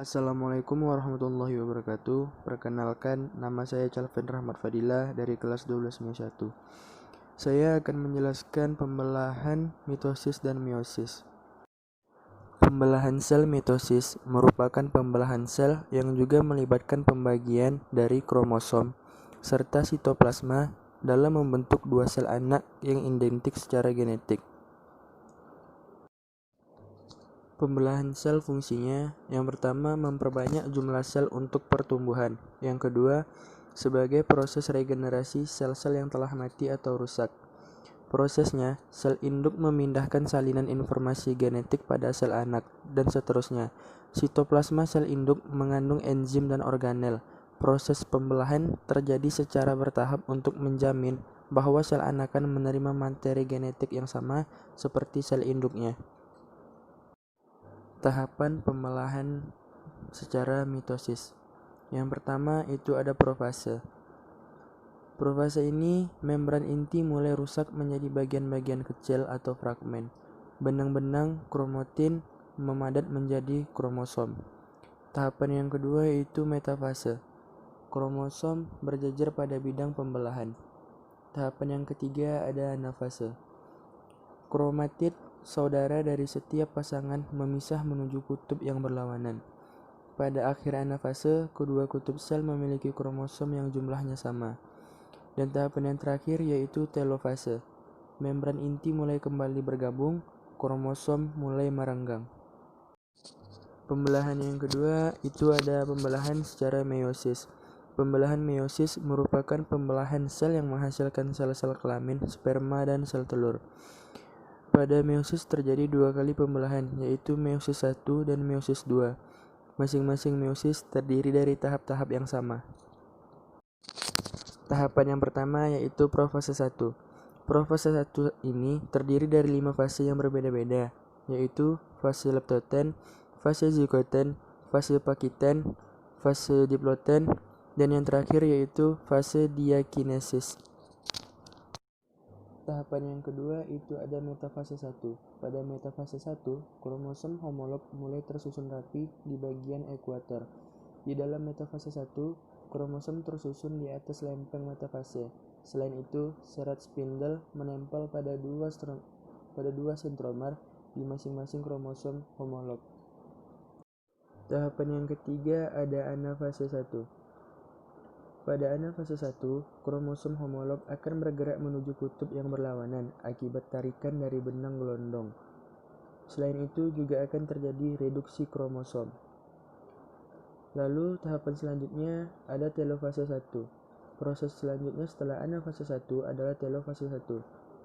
Assalamualaikum warahmatullahi wabarakatuh. Perkenalkan, nama saya Calvin Rahmat Fadilah dari kelas 12 1. Saya akan menjelaskan pembelahan mitosis dan meiosis. Pembelahan sel mitosis merupakan pembelahan sel yang juga melibatkan pembagian dari kromosom serta sitoplasma dalam membentuk dua sel anak yang identik secara genetik. Pembelahan sel fungsinya, yang pertama memperbanyak jumlah sel untuk pertumbuhan, yang kedua sebagai proses regenerasi sel-sel yang telah mati atau rusak. Prosesnya, sel induk memindahkan salinan informasi genetik pada sel anak, dan seterusnya. Sitoplasma sel induk mengandung enzim dan organel. Proses pembelahan terjadi secara bertahap untuk menjamin bahwa sel anakan menerima materi genetik yang sama seperti sel induknya. Tahapan pembelahan secara mitosis. Yang pertama itu ada profase. Profase ini membran inti mulai rusak menjadi bagian-bagian kecil atau fragmen. Benang-benang kromatin memadat menjadi kromosom. Tahapan yang kedua yaitu metafase. Kromosom berjejer pada bidang pembelahan. Tahapan yang ketiga ada anafase. Kromatid saudara dari setiap pasangan memisah menuju kutub yang berlawanan. Pada akhir anafase, kedua kutub sel memiliki kromosom yang jumlahnya sama. Dan tahapan yang terakhir yaitu telofase. Membran inti mulai kembali bergabung, kromosom mulai merenggang. Pembelahan yang kedua itu ada pembelahan secara meiosis. Pembelahan meiosis merupakan pembelahan sel yang menghasilkan sel-sel kelamin, sperma, dan sel telur. Pada meiosis terjadi dua kali pembelahan, yaitu meiosis 1 dan meiosis 2. Masing-masing meiosis terdiri dari tahap-tahap yang sama. Tahapan yang pertama yaitu profase 1. Profase 1 ini terdiri dari 5 fase yang berbeda-beda, yaitu fase leptoten, fase zigoten, fase pakiten, fase diploten, dan yang terakhir yaitu fase diakinesis. Tahapan yang kedua itu ada metafase 1. Pada metafase 1, kromosom homolog mulai tersusun rapi di bagian ekuator. Di dalam metafase 1, kromosom tersusun di atas lempeng metafase. Selain itu, serat spindle menempel pada dua sentromer di masing-masing kromosom homolog. Tahapan yang ketiga ada anafase 1. Pada anafase 1, kromosom homolog akan bergerak menuju kutub yang berlawanan akibat tarikan dari benang gelondong. Selain itu juga akan terjadi reduksi kromosom. Lalu tahapan selanjutnya ada telofase 1. Proses selanjutnya setelah anafase 1 adalah telofase 1.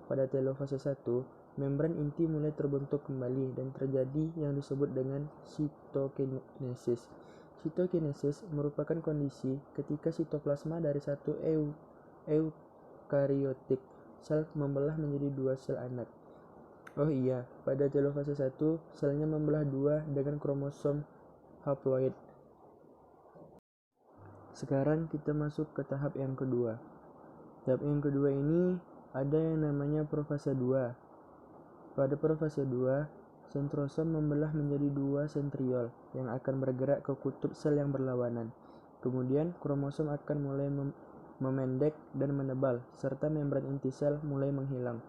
Pada telofase 1, membran inti mulai terbentuk kembali dan terjadi yang disebut dengan sitokinesis. Sitokinesis merupakan kondisi ketika sitoplasma dari satu eukariotik sel membelah menjadi dua sel anak. Oh iya, pada telofase 1, selnya membelah dua dengan kromosom haploid. Sekarang kita masuk ke tahap yang kedua. Tahap yang kedua ini ada yang namanya profase 2. Pada profase 2, sentrosom membelah menjadi dua sentriol yang akan bergerak ke kutub sel yang berlawanan. Kemudian kromosom akan mulai memendek dan menebal, serta membran inti sel mulai menghilang.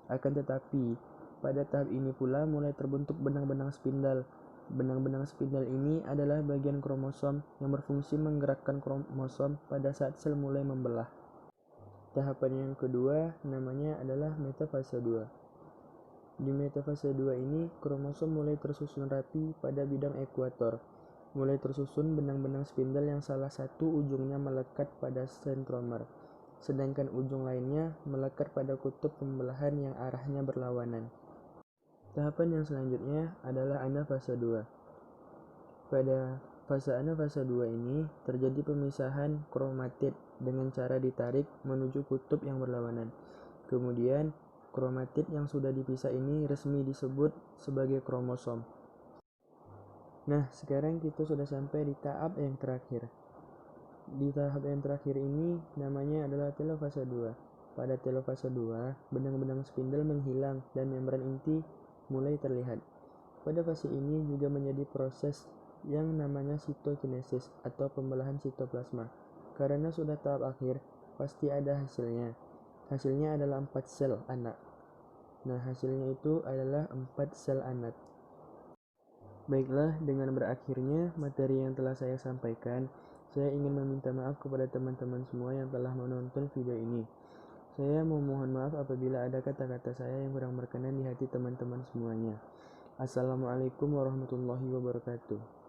Akan tetapi, pada tahap ini pula mulai terbentuk benang-benang spindle. Benang-benang spindle ini adalah bagian kromosom yang berfungsi menggerakkan kromosom pada saat sel mulai membelah. Tahapan yang kedua namanya adalah metafase 2. Di metafase 2 ini, kromosom mulai tersusun rapi pada bidang ekuator. Mulai tersusun benang-benang spindle yang salah satu ujungnya melekat pada sentromer, sedangkan ujung lainnya melekat pada kutub pembelahan yang arahnya berlawanan. Tahapan yang selanjutnya adalah anafase 2. Pada fase anafase 2 ini terjadi pemisahan kromatid dengan cara ditarik menuju kutub yang berlawanan. Kemudian kromatid yang sudah dipisah ini resmi disebut sebagai kromosom. Nah, sekarang kita sudah sampai di tahap yang terakhir. Di tahap yang terakhir ini namanya adalah telofase 2. Pada telofase 2, benang-benang spindle menghilang dan membran inti mulai terlihat. Pada fase ini juga menjadi proses yang namanya sitokinesis atau pembelahan sitoplasma. Karena sudah tahap akhir, pasti ada hasilnya. Hasilnya adalah 4 sel anak. Nah, hasilnya itu adalah 4 sel anak. Baiklah, dengan berakhirnya materi yang telah saya sampaikan, saya ingin meminta maaf kepada teman-teman semua yang telah menonton video ini. Saya memohon maaf apabila ada kata-kata saya yang kurang berkenan di hati teman-teman semuanya. Assalamualaikum warahmatullahi wabarakatuh.